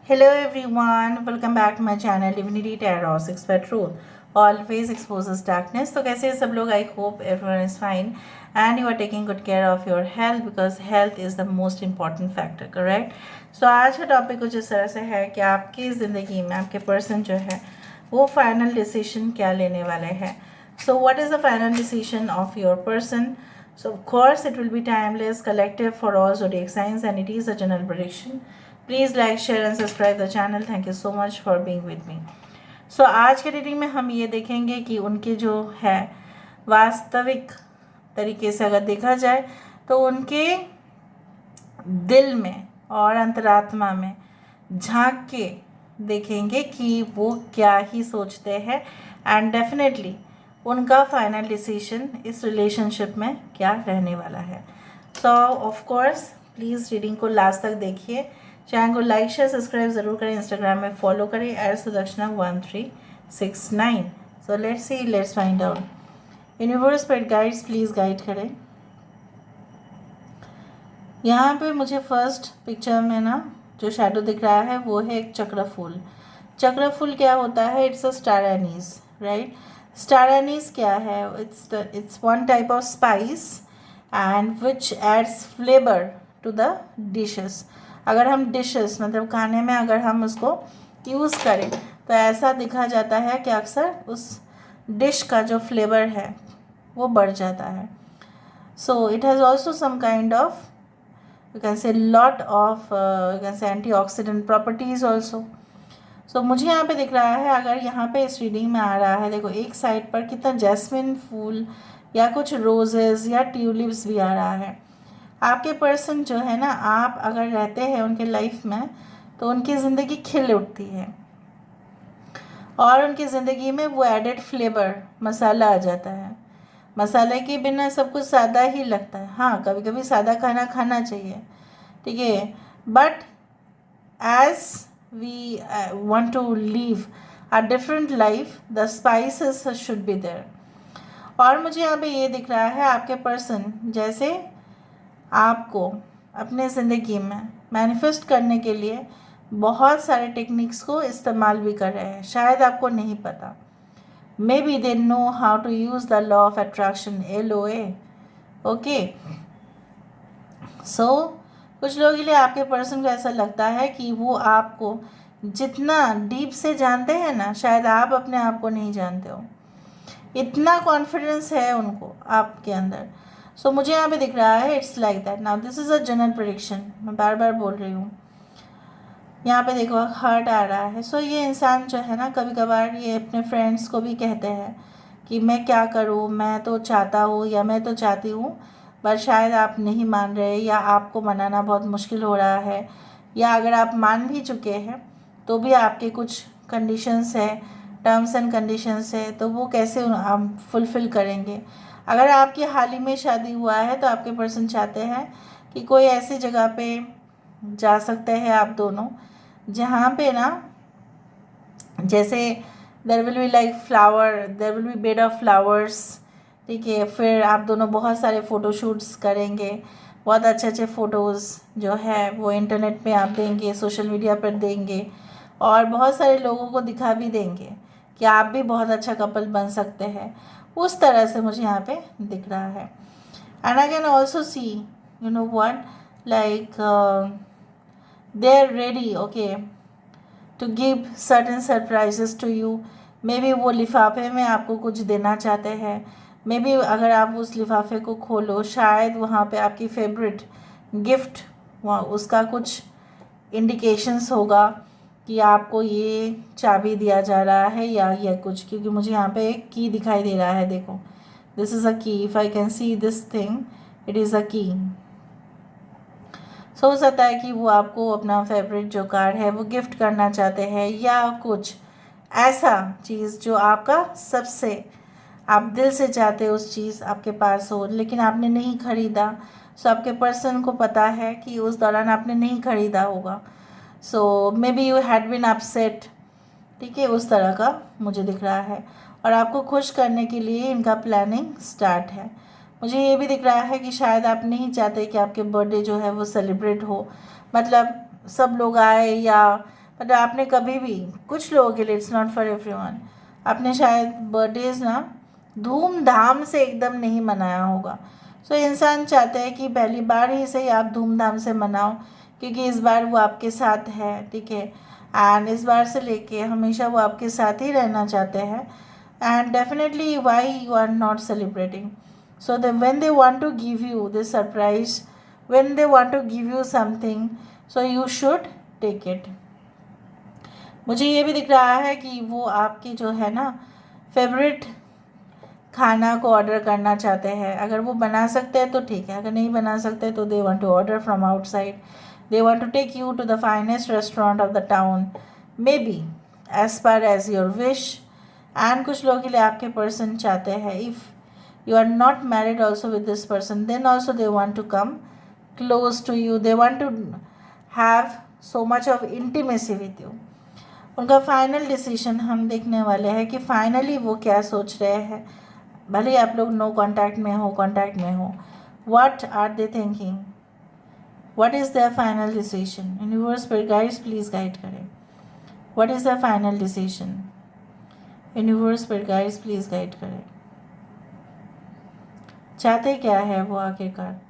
Hello everyone, welcome back to my channel Divinity Tarot 6 by Truth. Always exposes darkness. तो कैसे हैं सब लोग? I hope everyone is fine and you are taking good care of your health because health is the most important factor, correct? So आज का topic कुछ इस तरह से है कि आपकी ज़िंदगी में आपके पर्सन जो है वो फाइनल डिसीजन क्या लेने वाले हैं. So what is the final decision of your person? So of course it will be timeless, collective for all zodiac signs and it is a general prediction. Please like share and subscribe the channel. Thank you so much for being with me. So आज के reading में हम ये देखेंगे कि उनके जो है वास्तविक तरीके से अगर देखा जाए तो उनके दिल में और अंतरात्मा में झांक के देखेंगे कि वो क्या ही सोचते हैं एंड डेफिनेटली उनका फाइनल डिसीजन इस रिलेशनशिप में क्या रहने वाला है. सो ऑफ कोर्स प्लीज़ रीडिंग को लास्ट तक देखिए. चैनल को लाइक शेयर सब्सक्राइब ज़रूर करें. इंस्टाग्राम में फॉलो करें @Sudakshana1369. So let's find out. Universe पर गाइड्स प्लीज़ गाइड करें. यहाँ पे मुझे फर्स्ट पिक्चर में ना जो शेडो दिख रहा है वो है एक चक्र फूल. चक्र फूल क्या होता है? It's a star anise, right. Star anise क्या है? It's one type of spice and which adds flavour to the dishes. अगर हम डिशेस मतलब खाने में अगर हम उसको यूज़ करें तो ऐसा दिखा जाता है कि अक्सर उस डिश का जो फ्लेवर है वो बढ़ जाता है. So it has also some kind of you can say lot of you can say antioxidant properties also. So मुझे यहाँ पे दिख रहा है, अगर यहाँ पे इस रीडिंग में आ रहा है, देखो एक साइड पर कितना जैस्मिन फूल या कुछ रोजेज़ या ट्यूलिप्स भी आ रहा है. आपके पर्सन जो है ना, आप अगर रहते हैं उनके लाइफ में तो उनकी ज़िंदगी खिल उठती है और उनकी ज़िंदगी में वो एडेड फ्लेवर मसाला आ जाता है. मसाले के बिना सब कुछ सादा ही लगता है. हाँ, कभी कभी सादा खाना खाना चाहिए, ठीक है, but as we want to live a different life the spices should be there. और मुझे यहाँ पे ये दिख रहा है आपके पर्सन जैसे आपको अपने ज़िंदगी में मैनिफेस्ट करने के लिए बहुत सारे टेक्निक्स को इस्तेमाल भी कर रहे हैं. शायद आपको नहीं पता. Maybe they know how to use the law of attraction, LOA. Okay, so कुछ लोगों के लिए आपके पर्सन को ऐसा लगता है कि वो आपको जितना डीप से जानते हैं ना, शायद आप अपने आप को नहीं जानते हो. इतना कॉन्फिडेंस है उनको आपके अंदर. सो मुझे यहाँ पे दिख रहा है it's like that. Now this is a general prediction, मैं बार बार बोल रही हूँ. यहाँ पे देखो हार्ट आ रहा है. सो ये इंसान जो है ना, कभी कभार ये अपने फ्रेंड्स को भी कहते हैं कि मैं क्या करूँ, मैं तो चाहता हूँ या मैं तो चाहती हूँ, पर शायद आप नहीं मान रहे या आपको मनाना बहुत मुश्किल हो रहा है, या अगर आप मान भी चुके हैं तो भी आपके कुछ कंडीशंस है, टर्म्स एंड कंडीशंस है, तो वो कैसे आप फुलफ़िल करेंगे. अगर आपकी हाल ही में शादी हुआ है तो आपके पर्सन चाहते हैं कि कोई ऐसी जगह पे जा सकते हैं आप दोनों जहाँ पे ना जैसे there will be like flower, there will be bed of flowers, ठीक है. फिर आप दोनों बहुत सारे फ़ोटोशूट्स करेंगे, बहुत अच्छे अच्छे फ़ोटोज़ जो है वो इंटरनेट पे आप देंगे, सोशल मीडिया पर देंगे और बहुत सारे लोगों को दिखा भी देंगे कि आप भी बहुत अच्छा कपल बन सकते हैं. उस तरह से मुझे यहाँ पे दिख रहा है. And I can also see you know what like they are ready okay to give certain surprises to you. Maybe वो लिफाफे में आपको कुछ देना चाहते हैं. मे बी अगर आप उस लिफाफे को खोलो, शायद वहाँ पे आपकी फेवरेट गिफ्ट वहाँ उसका कुछ इंडिकेशंस होगा कि आपको ये चाबी दिया जा रहा है या कुछ, क्योंकि मुझे यहाँ पे एक की दिखाई दे रहा है. देखो, दिस इज़ अ की. If I can see this thing, it is a की. सो हो सकता है कि वो आपको अपना फेवरेट जो कार्ड है वो गिफ्ट करना चाहते हैं या कुछ ऐसा चीज़ जो आपका सबसे आप दिल से चाहते हो उस चीज़ आपके पास हो, लेकिन आपने नहीं ख़रीदा. सो आपके पर्सन को पता है कि उस दौरान आपने नहीं ख़रीदा होगा. So maybe you had been upset, ठीक है, उस तरह का मुझे दिख रहा है. और आपको खुश करने के लिए इनका प्लानिंग स्टार्ट है. मुझे ये भी दिख रहा है कि शायद आप नहीं चाहते कि आपके बर्थडे जो है वो सेलिब्रेट हो, मतलब सब लोग आए या बट आपने कभी भी, कुछ लोगों के लिए, इट्स नॉट फॉर एवरीवन, आपने शायद बर्थडेज ना धूमधाम से एकदम नहीं मनाया होगा। सो इंसान चाहते हैं कि पहली बार ही से ही आप धूमधाम से मनाओ, क्योंकि इस बार वो आपके साथ है, ठीक है, एंड इस बार से लेके हमेशा वो आपके साथ ही रहना चाहते हैं, and definitely why you are not celebrating. So they when they want to give you this surprise, when they want to give you something, so you should take it. मुझे ये भी दिख रहा है कि वो आपकी जो है ना फेवरेट खाना को ऑर्डर करना चाहते हैं। अगर वो बना सकते हैं तो ठीक है, अगर नहीं बना सकते तो they want to order from outside, they want to take you to the finest restaurant of the town, maybe as per as your wish. And कुछ लोगों के लिए आपके पर्सन चाहते हैं, if you are not married also with this person, then also they want to come close to you, they want to have so much of intimacy with you. उनका final decision हम देखने वाले हैं कि finally वो क्या सोच रहे हैं, भले ही आप लोग नो कांटेक्ट में हो, कांटेक्ट में हो, what are they thinking, what is their final decision. Universe पर गाइड्स प्लीज़ गाइड करें, what is their final decision. Universe पर गाइड्स प्लीज़ गाइड करें, चाहते क्या है वो आखिरकार।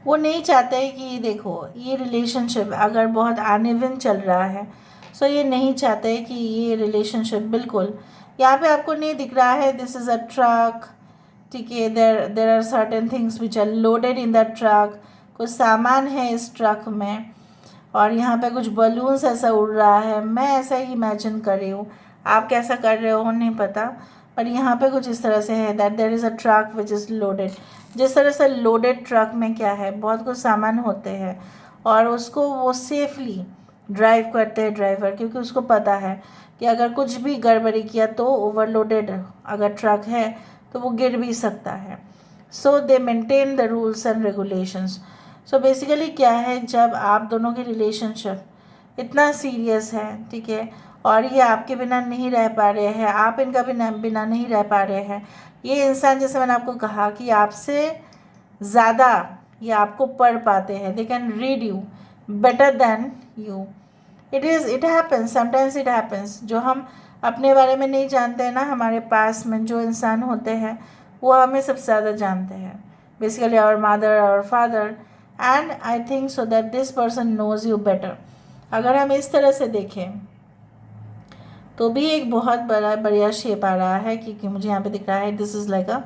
वो नहीं चाहते कि देखो ये रिलेशनशिप अगर बहुत अनइवन चल रहा है, सो ये नहीं चाहते कि ये रिलेशनशिप बिल्कुल, यहाँ पे आपको नहीं दिख रहा है दिस इज़ अ ट्रक, ठीक है, there are certain things which are loaded in the truck, कुछ सामान है इस ट्रक में, और यहाँ पे कुछ बलून्स ऐसा उड़ रहा है, मैं ऐसा ही इमेजिन कर रही हूँ, आप कैसा कर रहे हो नहीं पता, पर यहाँ पे कुछ इस तरह से है that there is a truck which is loaded. जिस तरह से लोडेड ट्रक में क्या है, बहुत कुछ सामान होते हैं और उसको वो सेफली ड्राइव करते हैं ड्राइवर, क्योंकि उसको पता है कि अगर कुछ भी गड़बड़ी किया तो ओवरलोडेड अगर ट्रक है तो वो गिर भी सकता है। So they maintain the rules and regulations. So basically क्या है, जब आप दोनों की रिलेशनशिप इतना सीरियस है, ठीक है, और ये आपके बिना नहीं रह पा रहे हैं, आप इनका बिना नहीं रह पा रहे हैं, ये इंसान जैसे मैंने आपको कहा कि आपसे ज़्यादा ये आपको पढ़ पाते हैं, they can read you better than you. It happens, sometimes it happens, जो हम अपने बारे में नहीं जानते हैं ना, हमारे पास में जो इंसान होते हैं वो हमें सबसे ज़्यादा जानते हैं, basically our mother, our father, and I think so that this person knows you better. अगर हम इस तरह से देखें तो भी एक बहुत बढ़िया शेप आ रहा है, क्योंकि मुझे यहाँ पे दिख रहा है this is like a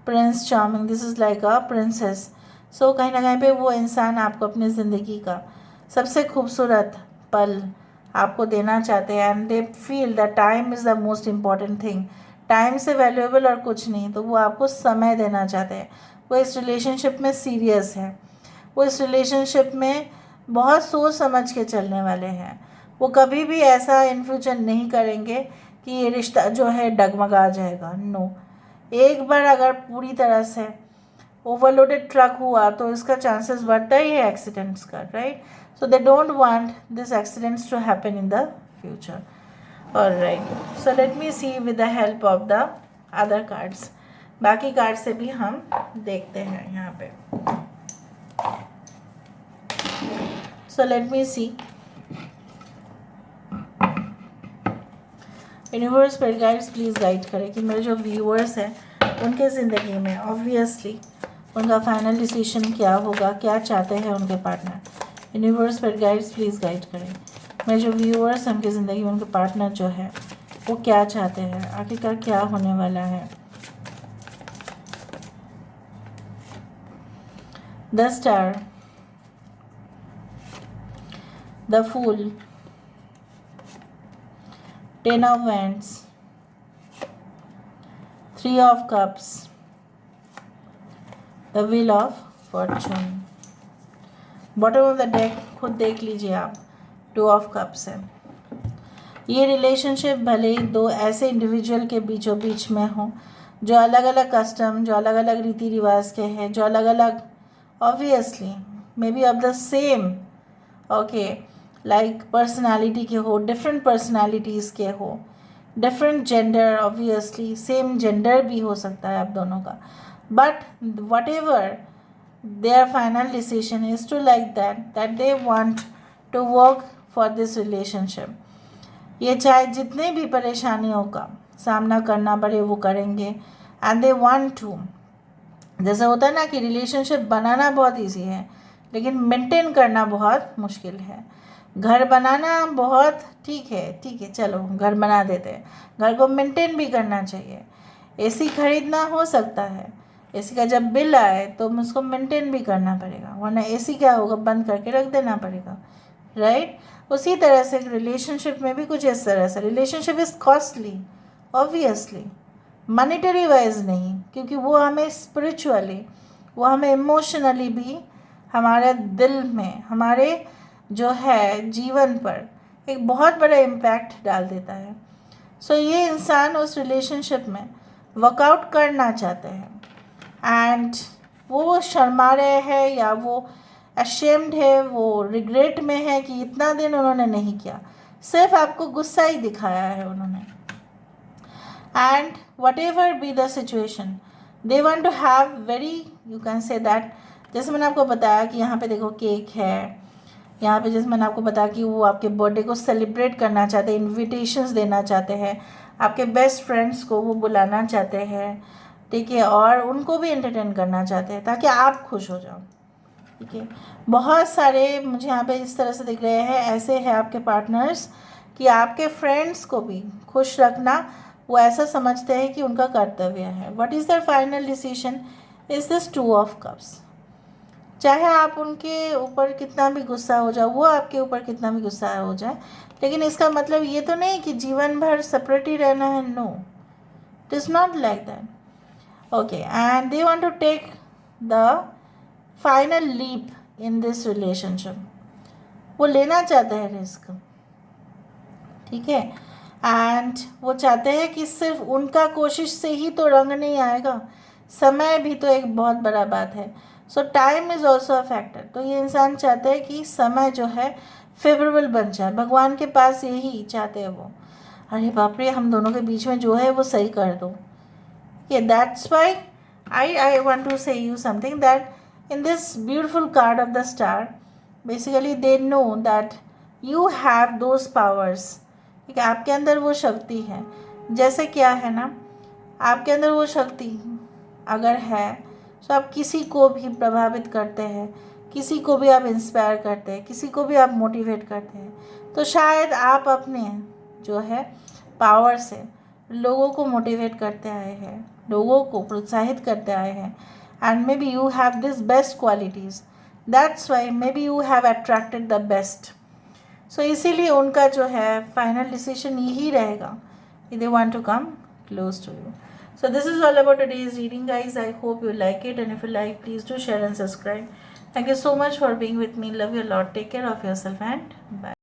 prince charming, this is like a princess. So कहीं ना कहीं पे वो इंसान आपको अपनी ज़िंदगी का सबसे खूबसूरत पल आपको देना चाहते हैं, and they feel that time is the most important thing, time से वैल्यूएबल और कुछ नहीं, तो वो आपको समय देना चाहते हैं। वो इस रिलेशनशिप में सीरियस है, वो इस रिलेशनशिप में बहुत सोच समझ के चलने वाले हैं, वो कभी भी ऐसा इन फ्यूचर नहीं करेंगे कि ये रिश्ता जो है डगमगा जाएगा, नो। एक बार अगर पूरी तरह से ओवरलोडेड ट्रक हुआ तो इसका चांसेस बढ़ता ही है एक्सीडेंट्स का, right. So they don't want this accidents to happen in the future. Alright, so let me see with the help of the other cards, बाकी कार्ड से भी हम देखते हैं यहाँ पे। So let me see, universe पर गाइड्स प्लीज़ गाइड करें कि मेरे जो व्यूअर्स हैं उनके ज़िंदगी में ऑब्वियसली उनका फाइनल डिसीजन क्या होगा, क्या चाहते हैं उनके पार्टनर। यूनिवर्स पर गाइड्स प्लीज़ गाइड करें मेरे जो व्यूअर्स हैं उनकी ज़िंदगी में उनके पार्टनर जो है वो क्या चाहते हैं, आखिरकार क्या होने वाला है। The star, the fool, 10 of Wands, 3 of Cups, the Wheel of Fortune। Bottom of the deck खुद देख लीजिए आप, 2 of Cups है। ये रिलेशनशिप भले ही दो ऐसे इंडिविजुअल के बीचों बीच में हो जो अलग अलग कस्टम, जो अलग अलग रीति रिवाज के हैं, जो अलग अलग obviously may be of the same okay like personality के हो, डिफरेंट पर्सनालिटीज़ के हो, different gender, obviously same gender भी हो सकता है आप दोनों का, but what ever their final decision is to like that they want to work for this relationship. ये चाहे जितने भी परेशानियों का सामना करना पड़े वो करेंगे, एंड दे वांट टू. जैसे होता है ना कि रिलेशनशिप बनाना बहुत इजी है लेकिन मेंटेन करना बहुत मुश्किल है. घर बनाना बहुत ठीक है चलो घर बना देते हैं, घर को मेंटेन भी करना चाहिए. एसी खरीदना हो सकता है, एसी का जब बिल आए तो उसको मेंटेन भी करना पड़ेगा, वरना एसी क्या होगा, बंद करके रख देना पड़ेगा, राइट. उसी तरह से रिलेशनशिप में भी कुछ इस तरह से. Relationship is costly obviously, monetary wise नहीं, क्योंकि वो हमें स्पिरिचुअली, वो हमें इमोशनली भी हमारे दिल में, हमारे जो है जीवन पर एक बहुत बड़ा इम्पैक्ट डाल देता है. सो ये इंसान उस रिलेशनशिप में वर्कआउट करना चाहते हैं एंड वो शर्मा रहे हैं या वो अशेम्ड है, वो रिग्रेट में है कि इतना दिन उन्होंने नहीं किया, सिर्फ आपको गुस्सा ही दिखाया है उन्होंने. And whatever be the situation they want to have very, you can say that, जैसे मैंने आपको बताया कि यहाँ पे देखो केक है, यहाँ पे जैसे मैंने आपको बताया कि वो आपके बर्थडे को सेलिब्रेट करना चाहते हैं, इन्विटेशंस देना चाहते हैं, आपके बेस्ट फ्रेंड्स को वो बुलाना चाहते हैं, ठीक है, और उनको भी एंटरटेन करना चाहते हैं ताकि आप खुश हो जाओ, ठीक है. बहुत सारे मुझे यहाँ पे इस तरह से दिख रहे हैं, ऐसे हैं आपके पार्टनर्स कि आपके फ्रेंड्स को भी खुश रखना वो ऐसा समझते हैं कि उनका कर्तव्य है. What is their final decision is this 2 of cups. चाहे आप उनके ऊपर कितना भी गुस्सा हो जाए, वो आपके ऊपर कितना भी गुस्सा हो जाए, लेकिन इसका मतलब ये तो नहीं कि जीवन भर सेपरेट ही रहना है. No, it is not like that. Okay, and they want to take the final leap in this relationship. वो लेना चाहते हैं रिस्क, ठीक है, एंड वो चाहते हैं कि सिर्फ उनका कोशिश से ही तो रंग नहीं आएगा, समय भी तो एक बहुत बड़ा बात है. सो time is also a factor. तो ये इंसान चाहते हैं कि समय जो है फेवरेबल बन जाए. भगवान के पास यही चाहते हैं वो, अरे बाप रे हम दोनों के बीच में जो है वो सही कर दो. ये that's why I want to say you something that in this beautiful card of the star basically they know that you have those powers. ठीक है, आपके अंदर वो शक्ति है. जैसे क्या है ना, आपके अंदर वो शक्ति अगर है तो आप किसी को भी प्रभावित करते हैं, किसी को भी आप इंस्पायर करते हैं, किसी को भी आप मोटिवेट करते हैं. तो शायद आप अपने जो है पावर से लोगों को मोटिवेट करते आए हैं, लोगों को प्रोत्साहित करते आए हैं, and maybe you have this best qualities. That's why maybe you have attracted the best. So इसीलिए उनका जो है फाइनल डिसीजन यही रहेगा, they want to come close to you. So this is all about today's reading, guys. I hope you like it, and if you like, please do share and subscribe. Thank you so much for being with me. Love you a lot. Take care of yourself and bye.